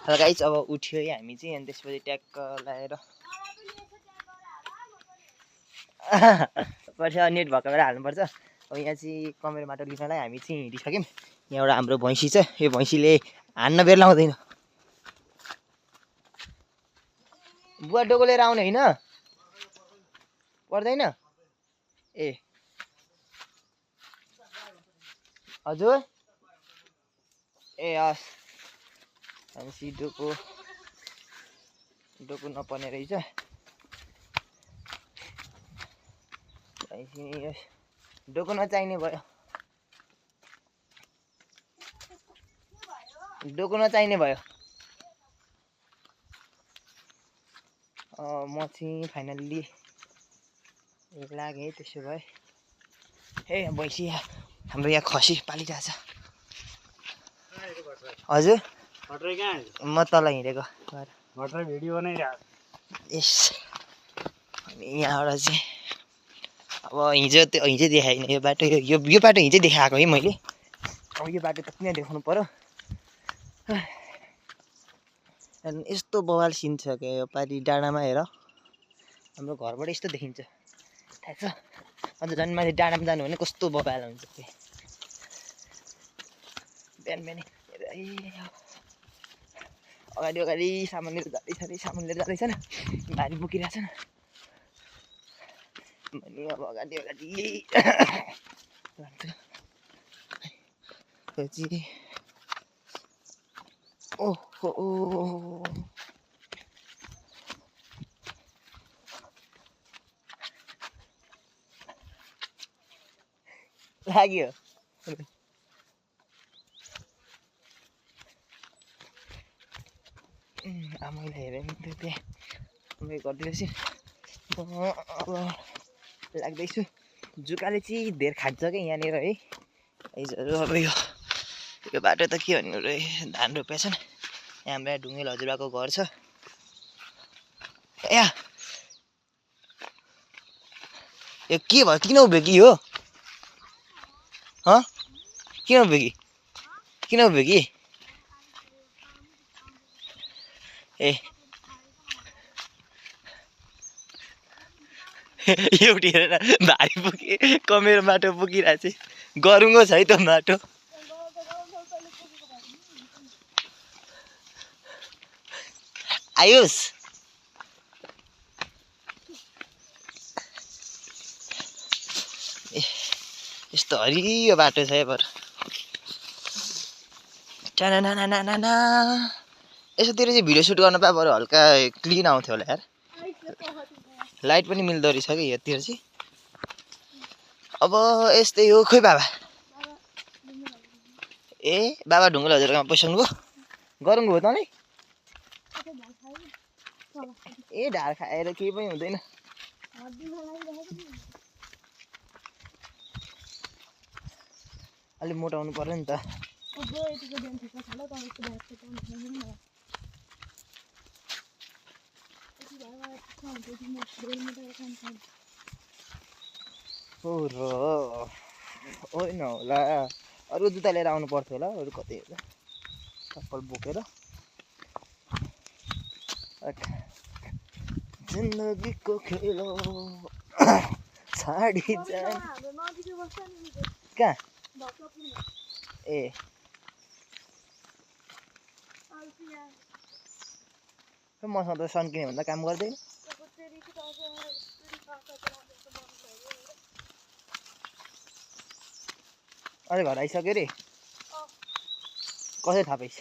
Guys अब उठ्यो है हामी चाहिँ अनि त्यसपछि ट्याक्क लाएर पर्छ नेट भएको बेला हाल्नुपर्छ। अब यहाँ चाहिँ कमेरो माटो लिनलाई हामी चाहिँ हिँडिसक्यौँ। यहाँबाट हाम्रो भैँसी छ, यो भैँसीले हान्न बेर लाउँदैन। बुवा डोको लिएर आउने होइन पर्दैन ए हजुर ए हस् भैँसी डोको नपर्ने रहेछ। भैँसी डोको नचाहिने भयो, डोको नचाहिने भयो। म चाहिँ फाइनल्ली लागेँ। त्यसो भए ए भैँसी हाम्रो यहाँ खसी पालिरहेछ। हजुर म तल हिँडेको भिडियो बनाइरहेको यस। अनि यहाँबाट चाहिँ अब हिजो देखाएन यो बाटो, यो बाटो हिजो देखाएको है मैले। अब यो बाटो त किन देखाउनु पर्यो। अनि यस्तो बवाल सिन छ क्या यो पारि डाँडामा हेर, हाम्रो घरबाट यस्तो देखिन्छ थाहा छ। अन्त झन् माथि डाँडामा जानु भने कस्तो बवाल हुन्छ त्यो। बिहान बिहानै अगाडि सामान लिएर जाँदैछन्, भारी बोकिरहेछन् भने अब अगाडि लान्छु। ओहो लाग्यो आमाले हेरेँ नि त्यो त्यहाँ उयो गरिदिएपछि अब लाग्दैछु। जुकाले चाहिँ धेर खान्छ क्या यहाँनिर है। अब यो बाटो त के भन्नु रे, धान रोपेछन्। यहाँ हाम्रो ढुङ्गेल हजुरबाको घर छ। ए यो के भयो, किन उभियो कि हो किन उभियो कि ए एउटी हेरेर भारी बोके कमेरो माटो बोकिरहेको चाहिँ गरुङ्गो छ है त्यो माटो। आयुष यस्तो हरियो बाटो छ पर टाना यसोतिर चाहिँ भिडियो सुट गर्न पाए बरु हल्का क्लिन आउँथ्यो होला यार। लाइट पनि मिल्दो रहेछ कि यतिर चाहिँ। अब यस्तै हो। खोइ बाबा ए बाबा ढुङ्गेल हजुरकोमा पैसाउनु भयो गरुङ्गो हो तँलाई ए ढाड खाएर केही पनि हुँदैन। अलि मोटाउनु पर्यो नि त। होइन होला अरू जुत्ता लिएर आउनु पर्थ्यो होला। अरू कतै चप्पल बोकेर जिन्दगीको खेल छाडी जान कहाँ ए मसँग त सन्किने भन्दा काम गर्दैन। अझै घर आइसक्यो रे। कसरी थाहा पाइस्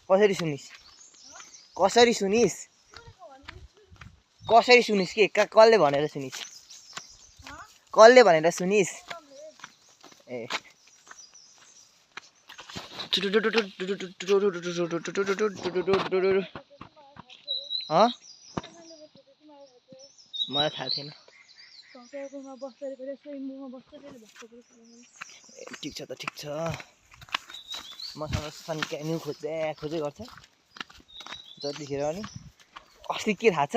कसरी सुनिस् के कसले भनेर सुनिस् ए मलाई थाहा थिएन। ठिक छ त ठिक छ। मसँग सन्क्यानु खोजे गर्छ जतिखेर पनि। अस्ति के थाहा छ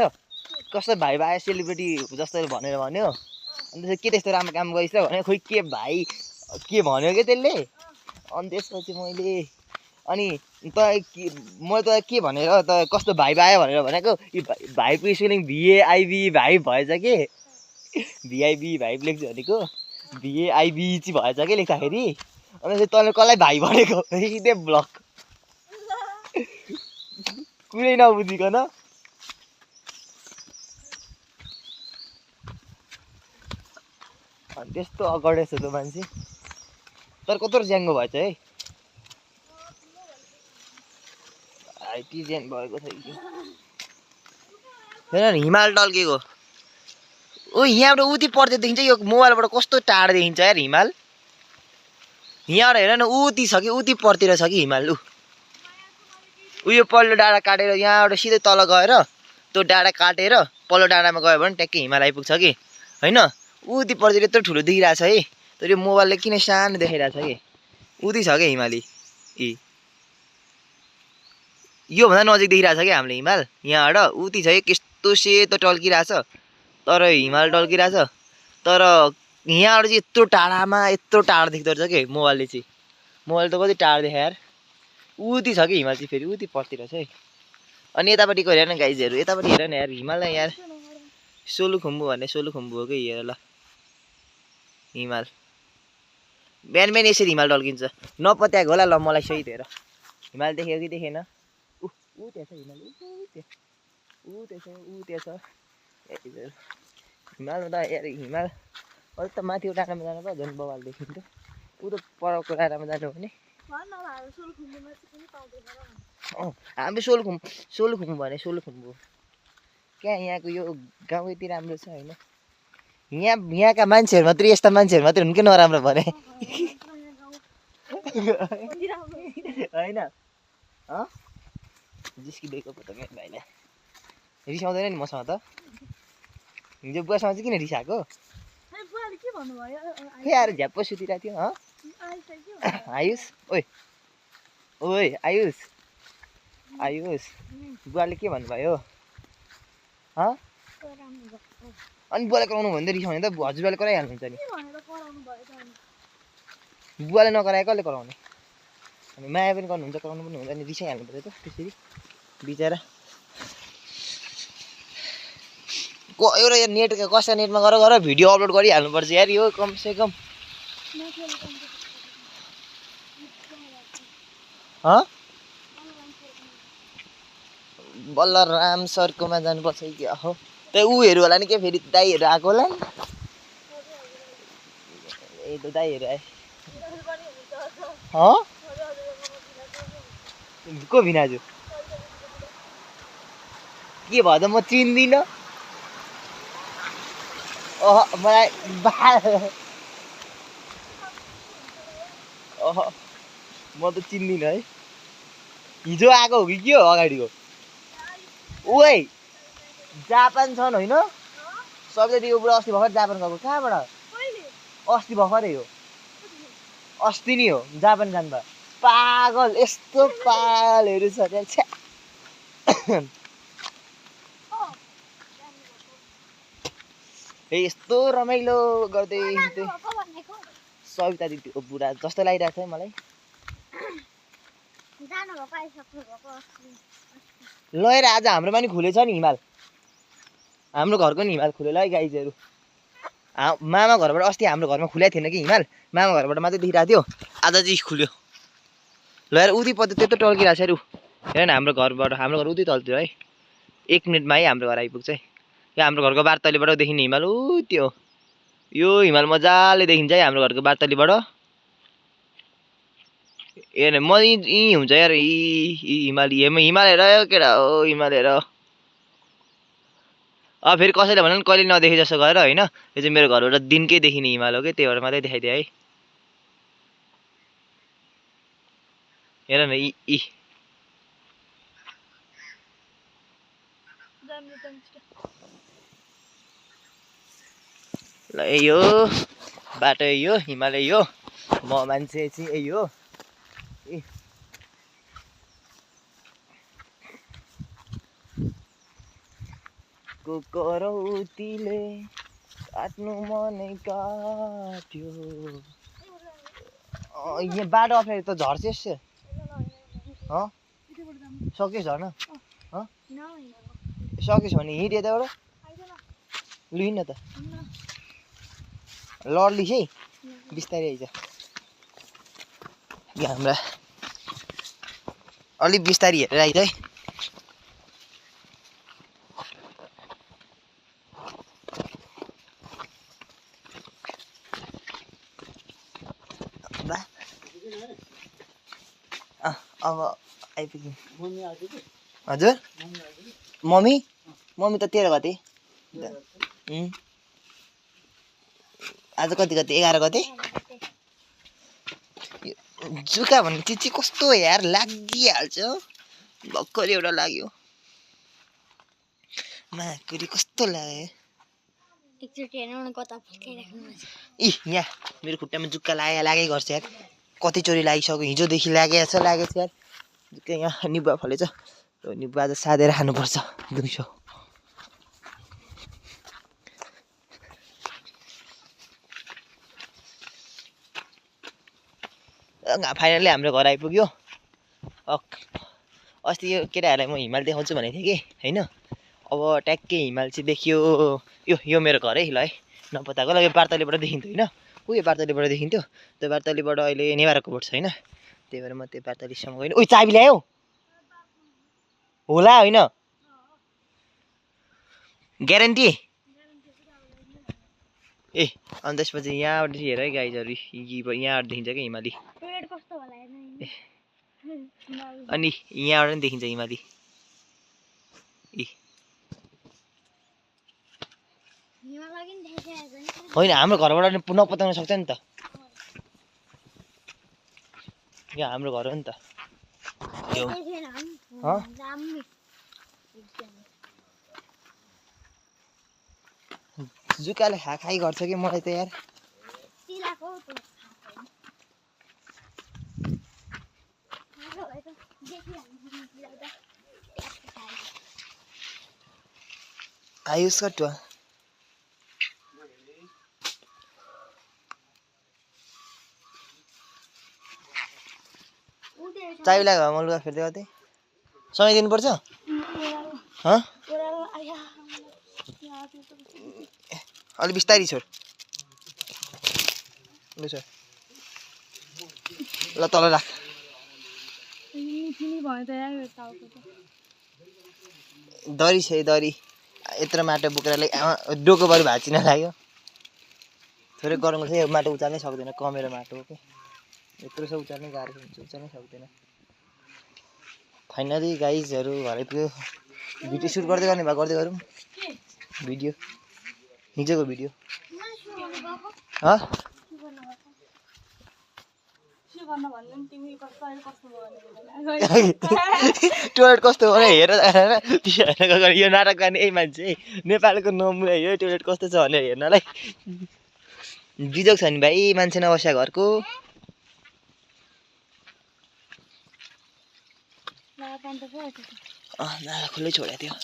कस्तो भाइ भाइ सेलिब्रेटी जस्तो भनेर भन्यो अनि के त्यस्तो राम्रो काम गरिस् र भने खोइ के भाइ के भन्यो कि त्यसले। अनि त्यसपछि मैले अनि त म त के भनेर त कस्तो भाइब आयो भनेर भनेको यो भाइबको स्पेलिङ VAIB भाइब भएछ के VIB भाइब लेख्छु भनेको VAIB चाहिँ भएछ के लेख्दाखेरि अनि तँले कसलाई भाइ भनेको दे ब्लक कुनै नबुझिकन अनि त्यस्तो अगाडि छ त मान्छे तर कत्रो ज्याङ्गो भएछ है आइटी ज्याङ भएको छ कि हेर हिमाल टल्केको ओ यहाँबाट उति पर्दै देखिन्छ यो मोबाइलबाट कस्तो टाढा देखिन्छ यार हिमाल यहाँबाट हेर न उति छ कि उति पर्तिर छ कि हिमाल उयो पल्लो डाँडा काटेर यहाँबाट सिधै तल गएर त्यो डाँडा काटेर पल्लो डाँडामा गयो भने ट्याक्कै हिमाल आइपुग्छ कि होइन उति पर्तिर यत्रो ठुलो देखिरहेको छ है तर यो मोबाइलले किन सानो देखाइरहेको छ कि उति छ क्या हिमाली योभन्दा नजिक देखिरहेको छ क्या हामीले हिमाल यहाँबाट उति छ कि कस्तो सेतो टल्किरहेछ तर हिमाल टल्किरहेछ तर यहाँबाट चाहिँ यत्रो टाढा देख्दो रहेछ कि मोबाइलले चाहिँ मोबाइल त कति टाढा देखायो यार उति छ कि हिमाल चाहिँ फेरि उति पर्तिर छ है अनि यतापट्टिको हेर न गाइजहरू यतापट्टि हेर न यार हिमाल यार सोलुखुम्बु भन्ने सोलुखुम्बु हो कि हेर ल हिमाल बिहान बिहान यसरी हिमाल टल्किन्छ नपत्याएको होला ल मलाई सही हेर हिमाल देख्यो कि देखेन ऊ त्यहाँ छ हिमाल ऊ त्यहाँ छ हिमालमा त यार हिमाल अलिक त माथिको डाँडामा जानु पर्छ झन् बवाल देखिन्छ ऊ त परको डाँडामा जानु हो भने हामी सोलुखुम्बु भने सोलुखुम्बु क्या यहाँको यो गाउँ यति राम्रो छ होइन यहाँका मान्छेहरू मात्रै यस्ता मान्छेहरू मात्रै हुन् कि नराम्रो भने होइन जिस्किँदैको पो त मेरो भाइले रिसाउँदैन नि मसँग त हिजो बुवासँग चाहिँ किन रिसाएको खै आएर झ्याप्पो सुतिरहेको थियो आयुष ओइ ओइ आयुष बुवाले के भन्नुभयो अनि बुवाले कराउनु भयो भने त रिसाउने त हजुरबाले कराइहाल्नुहुन्छ नि बुवाले नकराए कसले कराउने अनि माया पनि गर्नुहुन्छ कराउनु पनि हुन्छ अनि रिसाइहाल्नुपर्छ त त्यसरी बिचरा एउटा यो नेट कसै नेटमा गर भिडियो अपलोड गरिहाल्नुपर्छ यार यो कमसेकम बलराम सरकोमा जानुपर्छ कि हो त्यही ऊहरू होला नि के फेरि दाईहरू आएको होला नि ए त दाईहरू आए को भिनाजु के भयो त म चिन्दिनँ मलाई म त चिन्दिनँ है हिजो आएको हो कि के हो अगाडिको ओइ जापान छन् होइन सबैले बुढा अस्ति भर्खर जापान गएको कहाँबाट अस्ति भर्खरै हो अस्ति नि हो जापान जानुभयो पागल यस्तो पागलहरू छ त्यहाँ यस्तो रमाइलो गर्दै सविता दिदीको बुढा जस्तो लागिरहेको छ है मलाई ल हेर आज हाम्रोमा नि खुलेछ नि हिमाल हाम्रो घरको नि हिमाल खुलेल है गाइजहरू मामा घरबाट अस्ति हाम्रो घरमा खुलेको थिएन कि हिमाल मामा घरबाट मात्रै देखिरहेको थियो आज चाहिँ खुल्यो ल हेर उति पत्ता त्यत्रो टल्किरहेको छ अरे हेर न हाम्रो घर उति तलतिर है 1 मिनटमा है हाम्रो घर आइपुग्छ है यो हाम्रो घरको बारतलीबाट देखिने हिमाल ऊ त्यो यो हिमाल मजाले देखिन्छ है हाम्रो घरको बारतलीबाट हेर म यहीँ हुन्छ यार हिमाल हेर केटा हो हिमाल हेर फेरि कसैले भन्नु कहिले नदेखे जस्तो गएर होइन यो चाहिँ मेरो घरबाट दिनकै देखिने हिमाल हो कि त्यही भएर मात्रै देखाइदिए है हेर न ल यो बाटो यो हिमालय यो म मान्छे चाहिँ यही हो करौतीले काट्नु मनै काट्यो यहाँ बाटो अप्ठ्यारो त झर्छ सकेछ झर्न सकेछ भने हिँड यताबाट लु हिँड्न त लड्लिस है बिस्तारै आइज यहाँ हाम्रा अलिक बिस्तारी हेरेर आइज है अब आइपुग्यौँ हजुर मम्मी मम्मी त 13 गते आज कति गते 11 गते जुका भन्ने चिज चाहिँ कस्तो यार लागिहाल्छ भर्खर एउटा लाग्यो माकुरी कस्तो लाग्यो इ यहाँ मेरो खुट्टामा जुक्का लागै गर्छ यार कतिचोटि लागिसक्यो हिजोदेखि लागेछ यार जुक्का यहाँ निबुवा फलेछ निबुवा आज साधेर खानुपर्छ 200 फाइनली हाम्रो घर आइपुग्यो अस्ति यो केटाहरूलाई म हिमाल देखाउँछु भनेको थिएँ कि होइन अब ट्याक्कै हिमाल चाहिँ देखियो यो मेरो घर है ल है नपताको ल यो बार्तलीबाट देखिन्थ्यो होइन यो बार्तलीबाट देखिन्थ्यो त्यो बार्तलीबाट अहिले नेवारको बोट छ होइन त्यही भएर म त्यो बार्तलीसम्म गएँ ओइ चाबी ल्यायो होला होइन ग्यारेन्टी ए अनि त्यसपछि यहाँबाट हेर है गाइजहरू यहाँबाट देखिन्छ क्या हिमाली अनि यहाँबाट पनि देखिन्छ हिमाली होइन हाम्रो घरबाट नपताउन सक्छ नि त यहाँ हाम्रो घर हो नि त जुकाले खाइ गर्छ कि मलाई त यार आयुष कटुवा चाबी लाग्यो म लुगा फेर्दै गर्दै समय दिनुपर्छ अलि बिस्तारी छोड ल तल राख दरी छ दरी यत्रो माटो बोकेर डोको बरु भाँचिन लाग्यो थोरै गरौँ छ यो माटो उचाल्नै सक्दैन कमेरो माटो हो कि यत्रो छ उचाल्नै गाह्रो हुन्छ उचाल्नै सक्दैन फाइनली गाइजहरू घर आइपुग्यो भिडियो सुट गर्दै गर्ने भए गर्दै गरौँ भिडियो हिजोको भिडियो टोयलेट कस्तो हो हेर यो नाटक गर्ने यही मान्छे नेपालको नमुना यो टोयलेट कस्तो छ भनेर हेर्नलाई बिजोग छ नि भाइ मान्छे नबस्या घरको नाला खुल्लै छोडेको थियो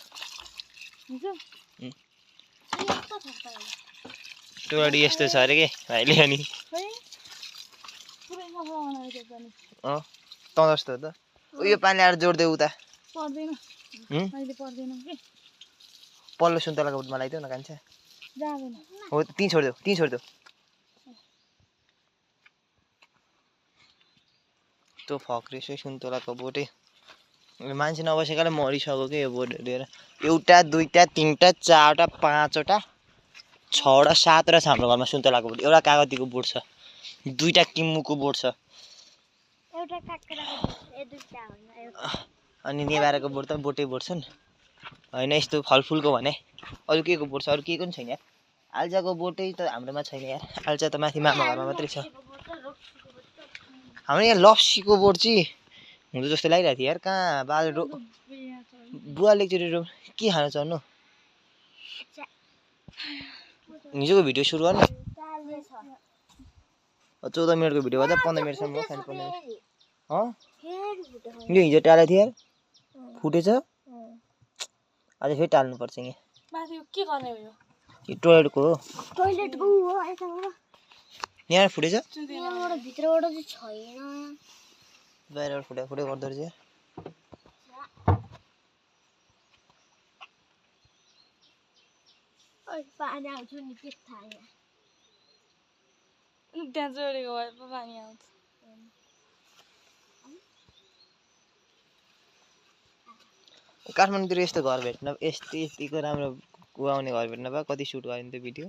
टोयलेट यस्तो छ अरे के भाइले अनि त जस्तो हो त उयो पानी आएर जोड्दै उता पल्लो सुन्तलाको बोटमा लगाइदेऊ न कान्छा हो त्यहीँ छोडिदेऊ त्यो फक्रेछ सुन्तलाको बोटै मान्छे नबसेकाले मरिसक्यो कि यो बोटहरू लिएर एउटा दुईटा तिनवटा चारवटा पाँचवटा छवटा सातवटा छ हाम्रो घरमा सुन्तलाको बोट एउटा कागतीको बोट छ दुईटा किम्मुको बोट छ अनि नेवारको बोट त बोटै बोट छन् होइन यस्तो फलफुलको भने अरू के को बोट छ अरू के को पनि छैन यार आल्चाको बोटै त हाम्रोमा छैन यार आल्चा त माथि मामा घरमा मात्रै छ हाम्रो यहाँ लप्सीको बोट चाहिँ हुँदो जस्तो लागिरहेको थियो यार कहाँ बाल बुवाले एकचोटि के खान चढ्नु हिजोको भिडियो सुरु गर्नु 14 मिनटको भिडियो गर्दा 15 मिनटसम्म हो 15 मिनट यो हिजो टालेको थियो यार फुटेछ आज फेरि टाल्नुपर्छ यहाँ यो टोयलेटको हो यहाँ फुटेछ बाहिरबाट फुटे गर्दो रहेछ पानी आउँछ नि के थाहा यहाँ त्यहाँ जोडेको भए पो पानी आउँछ काठमाडौँतिर यस्तो घर भेट्न यतिको राम्रो कुहाउने घर भेट्न भए कति सुट गरिन् त्यो भिडियो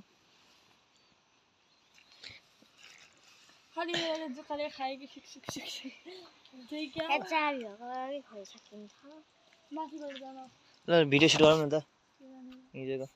खालि एउटा जुकाले खायो कि सिक त्यही क्या चाबीहरूको लागि खोलिसकिन्छ माथिबाट जान ल भिडियो सुट गरौँ न त हिजोको